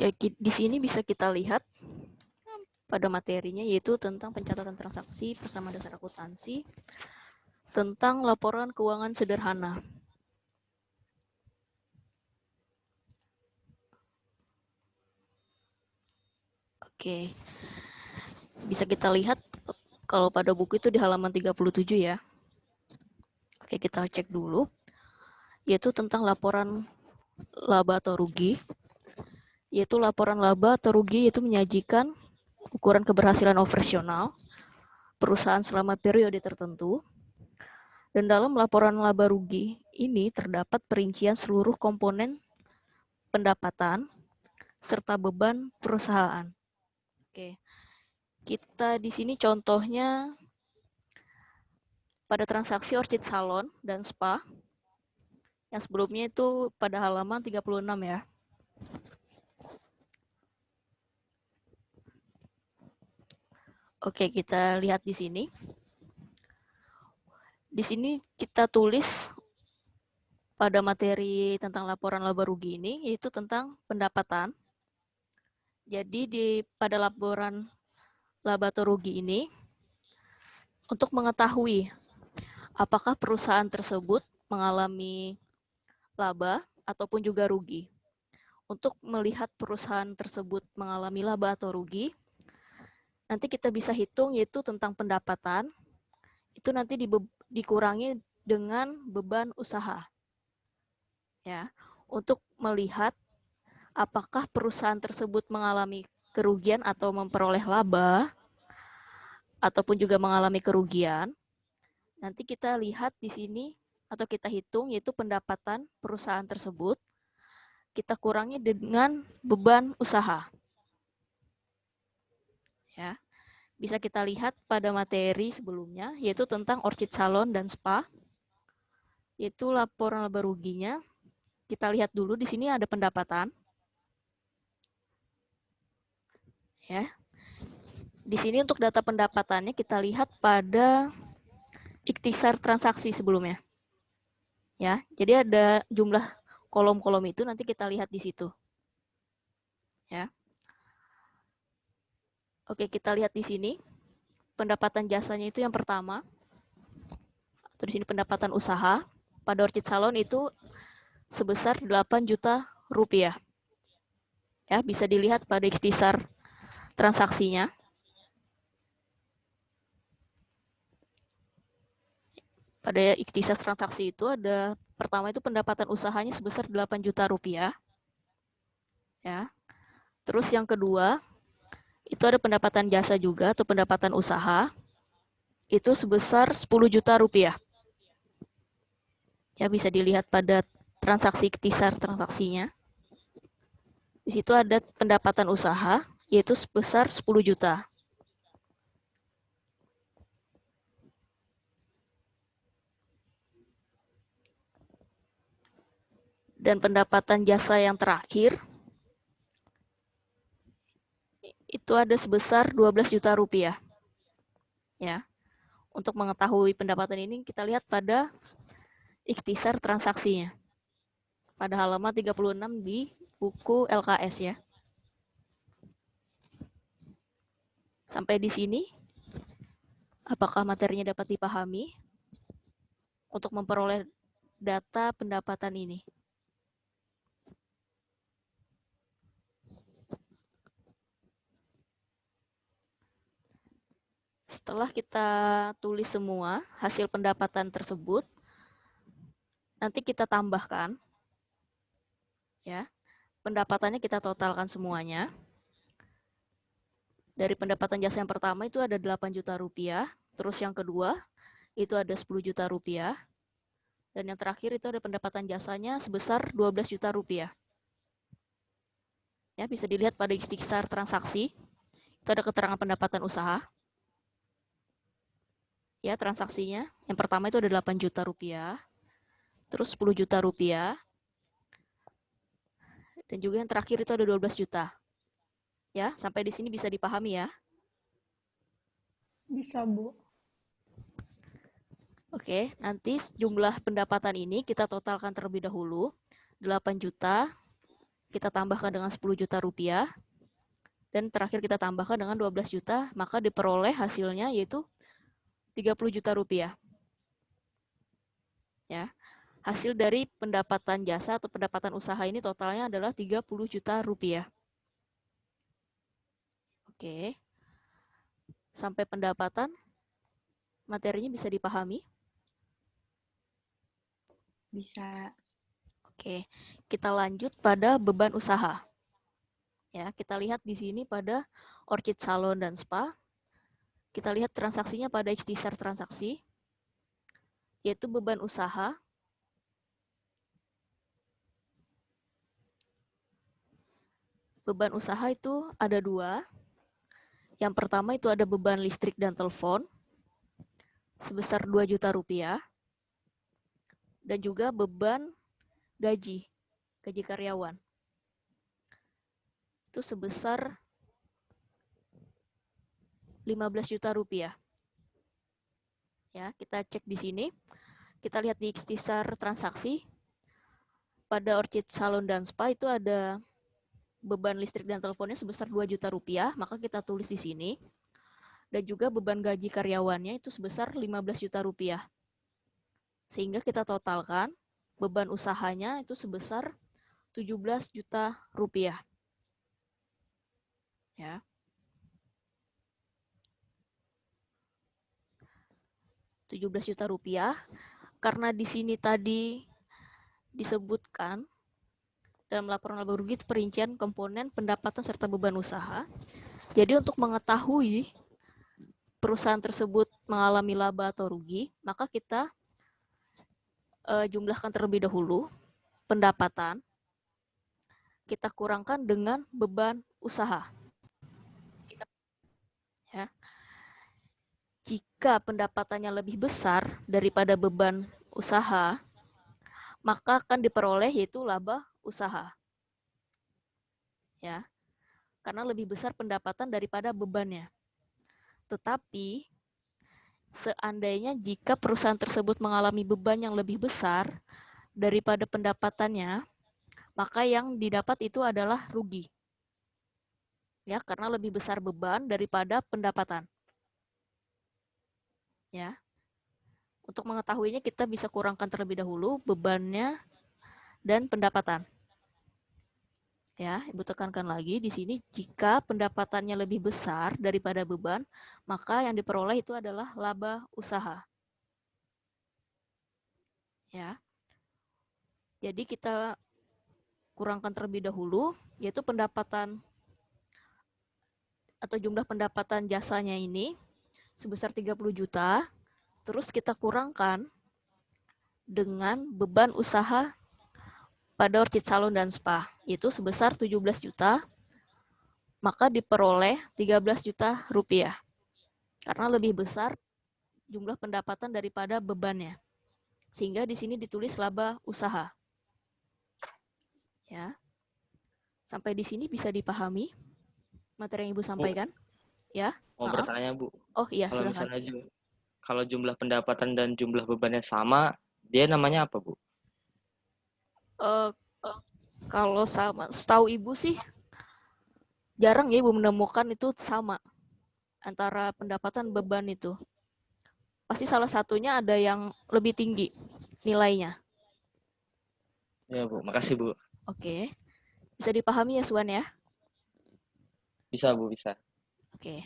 Oke, di sini bisa kita lihat pada materinya yaitu tentang pencatatan transaksi bersama dasar akuntansi tentang laporan keuangan sederhana. Oke, bisa kita lihat kalau pada buku itu di halaman 37 ya. Oke, kita cek dulu, yaitu tentang laporan laba atau rugi. Yaitu laporan laba atau rugi itu menyajikan ukuran keberhasilan operasional perusahaan selama periode tertentu. Dan dalam laporan laba rugi ini terdapat perincian seluruh komponen pendapatan serta beban perusahaan. Oke, kita di sini contohnya pada transaksi Orchid Salon dan Spa yang sebelumnya itu pada halaman 36 ya. Oke, kita lihat di sini. Di sini kita tulis pada materi tentang laporan laba rugi ini yaitu tentang pendapatan. Jadi pada laporan laba atau rugi ini untuk mengetahui apakah perusahaan tersebut mengalami laba ataupun juga rugi. Untuk melihat perusahaan tersebut mengalami laba atau rugi, nanti kita bisa hitung yaitu tentang pendapatan, itu nanti dikurangi dengan beban usaha. Ya, untuk melihat apakah perusahaan tersebut mengalami kerugian atau memperoleh laba ataupun juga mengalami kerugian, nanti kita lihat di sini atau kita hitung yaitu pendapatan perusahaan tersebut kita kurangi dengan beban usaha. Ya, bisa kita lihat pada materi sebelumnya yaitu tentang Orchid Salon dan Spa. Yaitu laporan laba ruginya. Kita lihat dulu di sini ada pendapatan. Ya. Di sini untuk data pendapatannya kita lihat pada ikhtisar transaksi sebelumnya. Ya, jadi ada jumlah kolom-kolom itu nanti kita lihat di situ. Ya. Oke, kita lihat di sini. Pendapatan jasanya itu yang pertama. Atau di sini pendapatan usaha. Pada Orchid Salon itu sebesar 8 juta rupiah. Ya, bisa dilihat pada ikhtisar transaksinya. Pada ikhtisar transaksi itu ada pertama itu pendapatan usahanya sebesar 8 juta rupiah. Ya. Terus yang kedua, itu ada pendapatan jasa juga atau pendapatan usaha. Itu sebesar 10 juta rupiah. Ya, bisa dilihat pada transaksi ikhtisar transaksinya. Di situ ada pendapatan usaha yaitu sebesar 10 juta. Dan pendapatan jasa yang terakhir itu ada sebesar 12 juta rupiah. Ya. Untuk mengetahui pendapatan ini kita lihat pada ikhtisar transaksinya. Pada halaman 36 di buku LKS ya. Sampai di sini apakah materinya dapat dipahami untuk memperoleh data pendapatan ini? Setelah kita tulis semua hasil pendapatan tersebut, nanti kita tambahkan, ya, pendapatannya kita totalkan semuanya. Dari pendapatan jasa yang pertama itu ada 8 juta rupiah, terus yang kedua itu ada 10 juta rupiah, dan yang terakhir itu ada pendapatan jasanya sebesar 12 juta rupiah. Ya, bisa dilihat pada ikhtisar transaksi, itu ada keterangan pendapatan usaha. Ya, transaksinya. Yang pertama itu ada 8 juta rupiah, terus 10 juta rupiah, dan juga yang terakhir itu ada 12 juta. Ya, sampai di sini bisa dipahami ya? Bisa, Bu. Oke, nanti jumlah pendapatan ini kita totalkan terlebih dahulu. 8 juta kita tambahkan dengan 10 juta rupiah, dan terakhir kita tambahkan dengan 12 juta, maka diperoleh hasilnya yaitu 30 juta rupiah. Ya, hasil dari pendapatan jasa atau pendapatan usaha ini totalnya adalah 30 juta rupiah. Oke, sampai pendapatan, materinya bisa dipahami? Bisa. Oke, kita lanjut pada beban usaha. Ya, kita lihat di sini pada Orchid Salon dan Spa. Kita lihat transaksinya pada ikhtisar transaksi, yaitu beban usaha. Beban usaha itu ada dua. Yang pertama itu ada beban listrik dan telepon sebesar 2 juta rupiah. Dan juga beban gaji karyawan. Itu sebesar 15 juta rupiah. Ya, kita cek di sini. Kita lihat di ikhtisar transaksi. Pada Orchid Salon dan Spa itu ada beban listrik dan teleponnya sebesar 2 juta rupiah, maka kita tulis di sini. Dan juga beban gaji karyawannya itu sebesar 15 juta rupiah. Sehingga kita totalkan beban usahanya itu sebesar 17 juta rupiah. Ya. 17 juta rupiah. Karena di sini tadi disebutkan dalam laporan laba rugi perincian komponen pendapatan serta beban usaha. Jadi untuk mengetahui perusahaan tersebut mengalami laba atau rugi, maka kita jumlahkan terlebih dahulu pendapatan, kita kurangkan dengan beban usaha. Ya. Jika pendapatannya lebih besar daripada beban usaha, maka akan diperoleh yaitu laba usaha. Ya. Karena lebih besar pendapatan daripada bebannya. Tetapi seandainya jika perusahaan tersebut mengalami beban yang lebih besar daripada pendapatannya, maka yang didapat itu adalah rugi. Ya, karena lebih besar beban daripada pendapatan. Ya. Untuk mengetahuinya kita bisa kurangkan terlebih dahulu bebannya dan pendapatan. Ya, Ibu tekankan lagi di sini jika pendapatannya lebih besar daripada beban, maka yang diperoleh itu adalah laba usaha. Ya. Jadi kita kurangkan terlebih dahulu yaitu pendapatan atau jumlah pendapatan jasanya ini sebesar 30 juta, terus kita kurangkan dengan beban usaha pada Orchid Salon dan Spa, yaitu sebesar 17 juta, maka diperoleh 13 juta rupiah. Karena lebih besar jumlah pendapatan daripada bebannya. Sehingga di sini ditulis laba usaha. Ya. Sampai di sini bisa dipahami materi yang Ibu sampaikan? Ya. Mau bertanya, Bu. Oh iya, Kalau silakan. misalnya kalau jumlah pendapatan dan jumlah bebannya sama, dia namanya apa, Bu? Kalau sama, setahu Ibu sih jarang ya Ibu menemukan itu sama antara pendapatan beban itu. Pasti salah satunya ada yang lebih tinggi nilainya. Ya, Bu. Makasih, Bu. Oke. Bisa dipahami ya, Suan ya? Bisa, Bu, bisa. Oke.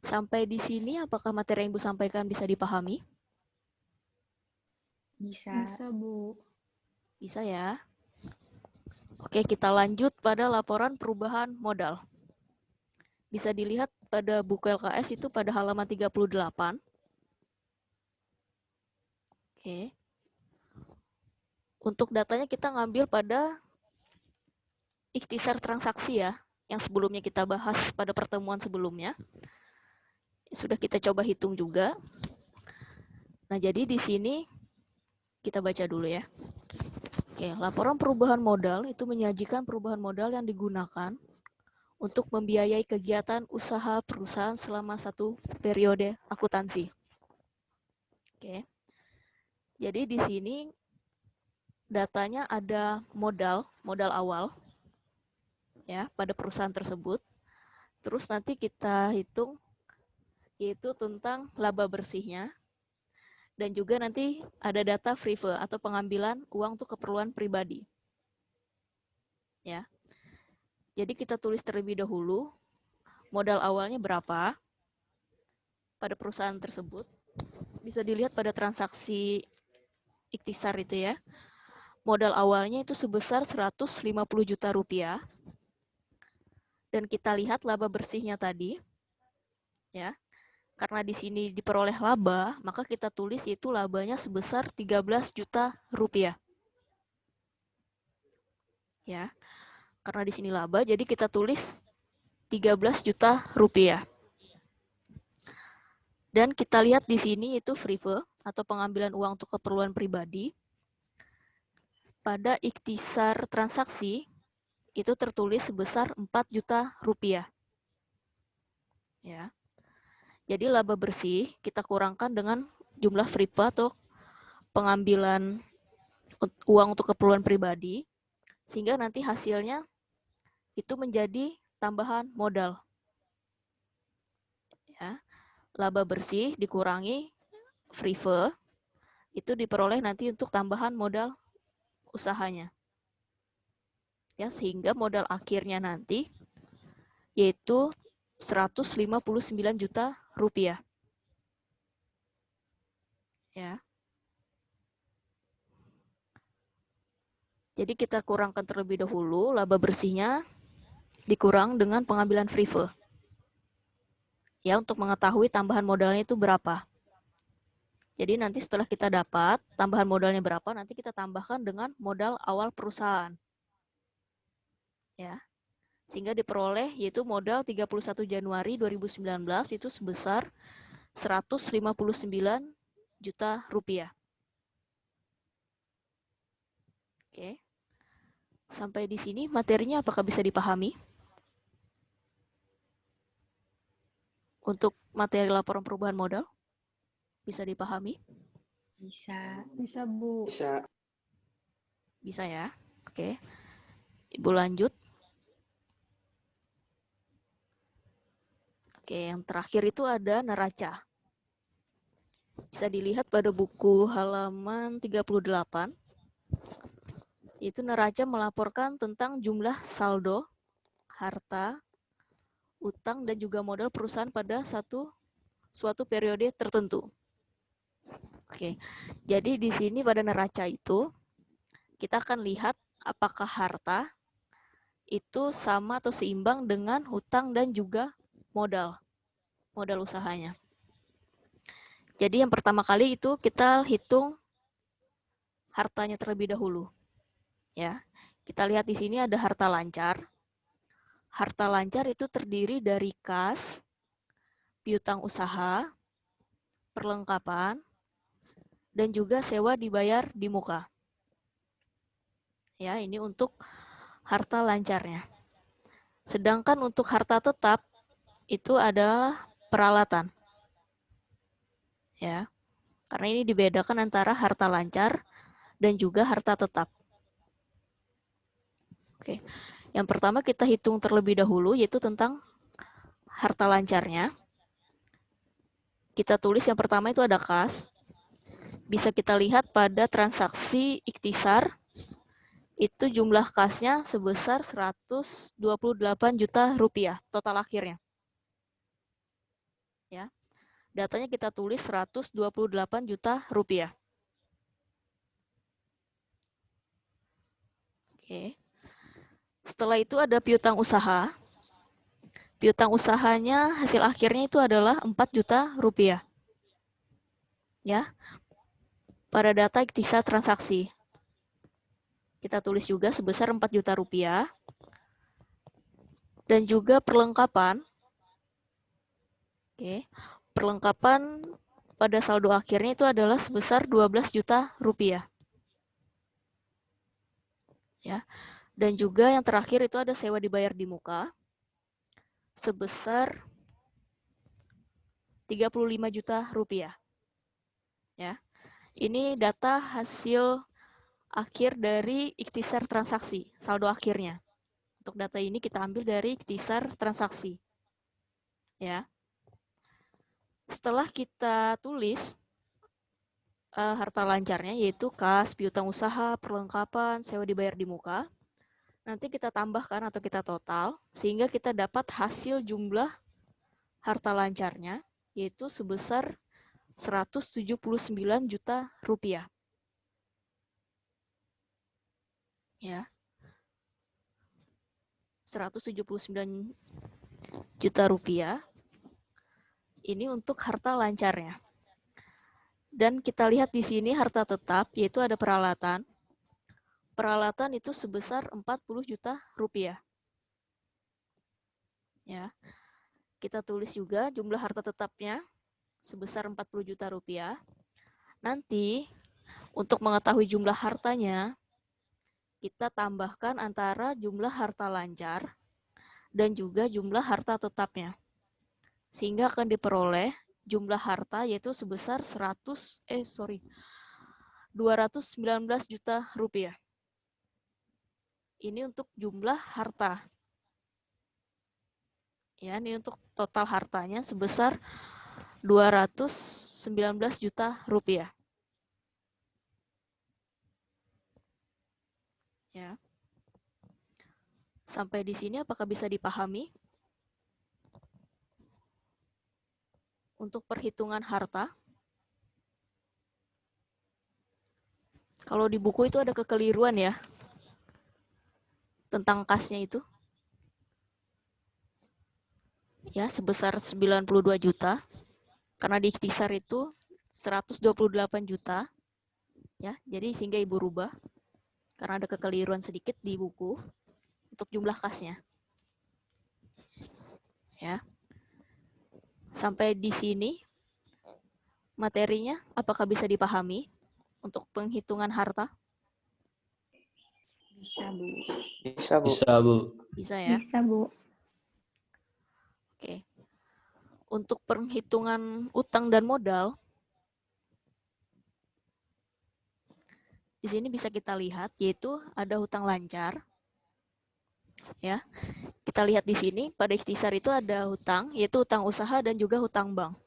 Sampai di sini apakah materi yang Ibu sampaikan bisa dipahami? Bisa. Bisa, Bu. Bisa ya. Oke, kita lanjut pada laporan perubahan modal. Bisa dilihat pada buku LKS itu pada halaman 38. Oke. Untuk datanya kita ngambil pada ikhtisar transaksi ya, yang sebelumnya kita bahas pada pertemuan sebelumnya. Sudah kita coba hitung juga. Nah, jadi di sini kita baca dulu ya. Oke, laporan perubahan modal itu menyajikan perubahan modal yang digunakan untuk membiayai kegiatan usaha perusahaan selama satu periode akuntansi. Oke. Jadi di sini datanya ada modal awal ya pada perusahaan tersebut. Terus nanti kita hitung yaitu tentang laba bersihnya, dan juga nanti ada data FRIFE atau pengambilan uang untuk keperluan pribadi. Ya. Jadi kita tulis terlebih dahulu modal awalnya berapa pada perusahaan tersebut. Bisa dilihat pada transaksi ikhtisar itu ya. Modal awalnya itu sebesar 150 juta rupiah. Dan kita lihat laba bersihnya tadi, ya. Karena di sini diperoleh laba, maka kita tulis itu labanya sebesar 13 juta rupiah. Ya. Karena di sini laba, jadi kita tulis 13 juta rupiah. Dan kita lihat di sini itu FRIFE atau pengambilan uang untuk keperluan pribadi. Pada ikhtisar transaksi itu tertulis sebesar 4 juta rupiah. Ya. Jadi laba bersih kita kurangkan dengan jumlah FRIFE atau pengambilan uang untuk keperluan pribadi, sehingga nanti hasilnya itu menjadi tambahan modal. Ya. Laba bersih dikurangi FRIFE itu diperoleh nanti untuk tambahan modal usahanya. Ya, sehingga modal akhirnya nanti yaitu 159 juta rupiah. Ya. Jadi kita kurangkan terlebih dahulu laba bersihnya dikurang dengan pengambilan FRIFE. Ya, untuk mengetahui tambahan modalnya itu berapa. Jadi nanti setelah kita dapat tambahan modalnya berapa, nanti kita tambahkan dengan modal awal perusahaan. Ya. Sehingga diperoleh yaitu modal 31 Januari 2019 itu sebesar 159 juta rupiah. Oke. Sampai di sini materinya apakah bisa dipahami? Untuk materi laporan perubahan modal bisa dipahami? Bisa Bu. Bisa ya. Oke. Ibu lanjut. Oke, yang terakhir itu ada neraca. Bisa dilihat pada buku halaman 38. Itu neraca melaporkan tentang jumlah saldo, harta, utang, dan juga modal perusahaan pada suatu periode tertentu. Oke, jadi di sini pada neraca itu kita akan lihat apakah harta itu sama atau seimbang dengan hutang dan juga modal usahanya. Jadi yang pertama kali itu kita hitung hartanya terlebih dahulu. Ya. Kita lihat di sini ada harta lancar. Harta lancar itu terdiri dari kas, piutang usaha, perlengkapan, dan juga sewa dibayar di muka. Ya, ini untuk harta lancarnya. Sedangkan untuk harta tetap itu adalah peralatan. Ya. Karena ini dibedakan antara harta lancar dan juga harta tetap. Oke. Yang pertama kita hitung terlebih dahulu yaitu tentang harta lancarnya. Kita tulis yang pertama itu ada kas. Bisa kita lihat pada transaksi ikhtisar itu jumlah kasnya sebesar 128 juta rupiah total akhirnya. Ya. Datanya kita tulis 128 juta rupiah. Oke. Setelah itu ada piutang usaha. Piutang usahanya hasil akhirnya itu adalah 4 juta rupiah. Ya. Pada data ikhtisar transaksi. Kita tulis juga sebesar 4 juta rupiah. Dan juga perlengkapan. Oke. Perlengkapan pada saldo akhirnya itu adalah sebesar 12 juta rupiah. Ya. Dan juga yang terakhir itu ada sewa dibayar di muka sebesar 35 juta rupiah. Ya. Ini data hasil akhir dari ikhtisar transaksi, saldo akhirnya Untuk data ini kita ambil dari ikhtisar transaksi. Ya. Setelah kita tulis harta lancarnya, yaitu kas, piutang usaha, perlengkapan, sewa dibayar di muka, nanti kita tambahkan atau kita total, sehingga kita dapat hasil jumlah harta lancarnya, yaitu sebesar 179 juta rupiah. Ya. 179 juta rupiah. Ini untuk harta lancarnya. Dan kita lihat di sini harta tetap, yaitu ada peralatan. Peralatan itu sebesar 40 juta rupiah. Ya. Kita tulis juga jumlah harta tetapnya sebesar 40 juta rupiah. Nanti untuk mengetahui jumlah hartanya, kita tambahkan antara jumlah harta lancar dan juga jumlah harta tetapnya. Sehingga akan diperoleh jumlah harta yaitu sebesar 219 juta rupiah. Ini untuk jumlah harta. Ya, ini untuk total hartanya sebesar 219 juta rupiah. Ya. Sampai di sini apakah bisa dipahami? Untuk perhitungan harta. Kalau di buku itu ada kekeliruan ya. Tentang kasnya itu. Ya, sebesar 92 juta. Karena di ikhtisar itu 128 juta. Ya, jadi sehingga Ibu rubah. Karena ada kekeliruan sedikit di buku untuk jumlah kasnya. Ya. Sampai di sini materinya apakah bisa dipahami untuk penghitungan harta? Bisa, Bu. Bisa, Bu. Bisa, Bu. Bisa ya? Bisa, Bu. Oke. Untuk perhitungan utang dan modal, di sini bisa kita lihat yaitu ada hutang lancar. Ya. Kita lihat di sini pada ikhtisar itu ada hutang, yaitu hutang usaha dan juga hutang bank.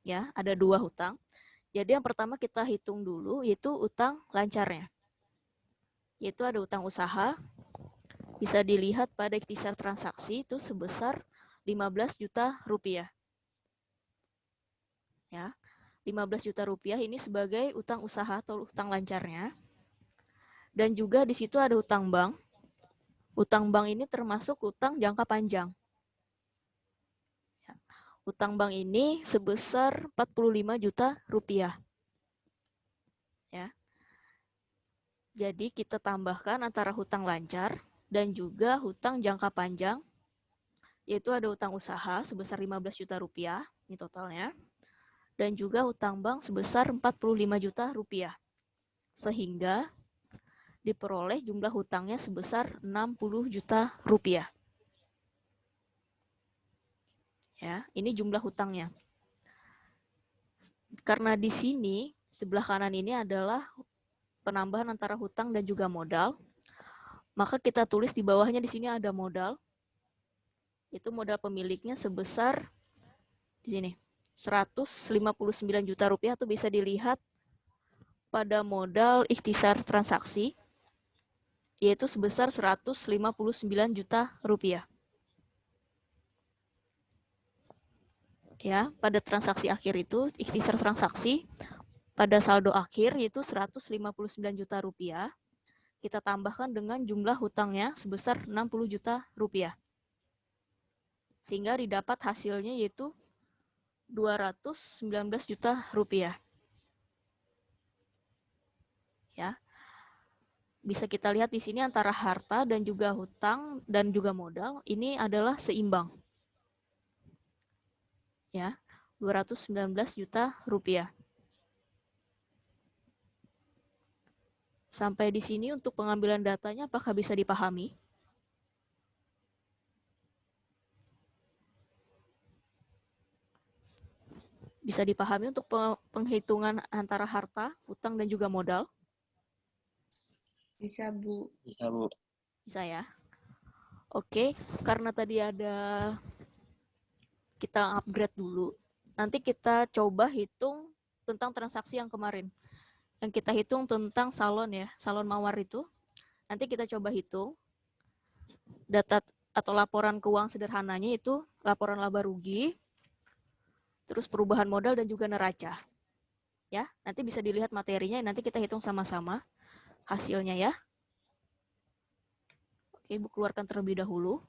Ya, ada 2 hutang. Jadi yang pertama kita hitung dulu yaitu utang lancarnya. Yaitu ada hutang usaha, bisa dilihat pada ikhtisar transaksi itu sebesar 15 juta rupiah. Ya, 15 juta rupiah ini sebagai utang usaha atau utang lancarnya. Dan juga di situ ada utang bank. Utang bank ini termasuk utang jangka panjang. Ya. Utang bank ini sebesar 45 juta rupiah. Ya. Jadi kita tambahkan antara hutang lancar dan juga hutang jangka panjang, yaitu ada hutang usaha sebesar 15 juta rupiah, ini totalnya, dan juga hutang bank sebesar 45 juta rupiah. Sehingga diperoleh jumlah hutangnya sebesar 60 juta rupiah. Ya, ini jumlah hutangnya. Karena di sini, sebelah kanan ini adalah penambahan antara hutang dan juga modal, maka kita tulis di bawahnya di sini ada modal. Itu modal pemiliknya sebesar di sini 159 juta rupiah, itu bisa dilihat pada modal ikhtisar transaksi, yaitu sebesar 159 juta rupiah. Ya, pada transaksi akhir itu, ikhtisar transaksi, pada saldo akhir yaitu 159 juta rupiah, kita tambahkan dengan jumlah hutangnya sebesar 60 juta rupiah. Sehingga didapat hasilnya yaitu 219 juta rupiah. Ya. Bisa kita lihat di sini antara harta dan juga hutang dan juga modal ini adalah seimbang. Ya, 219 juta rupiah. Sampai di sini untuk pengambilan datanya apakah bisa dipahami? Bisa dipahami untuk penghitungan antara harta, hutang, dan juga modal? Bisa, Bu. Bisa, Bu. Bisa ya. Oke, karena tadi kita upgrade dulu. Nanti kita coba hitung tentang transaksi yang kemarin. Yang kita hitung tentang salon ya, salon mawar itu. Nanti kita coba hitung data atau laporan keuangan sederhananya itu laporan laba rugi, terus perubahan modal dan juga neraca. Ya, nanti bisa dilihat materinya, nanti kita hitung sama-sama hasilnya ya. Oke, Ibu keluarkan terlebih dahulu.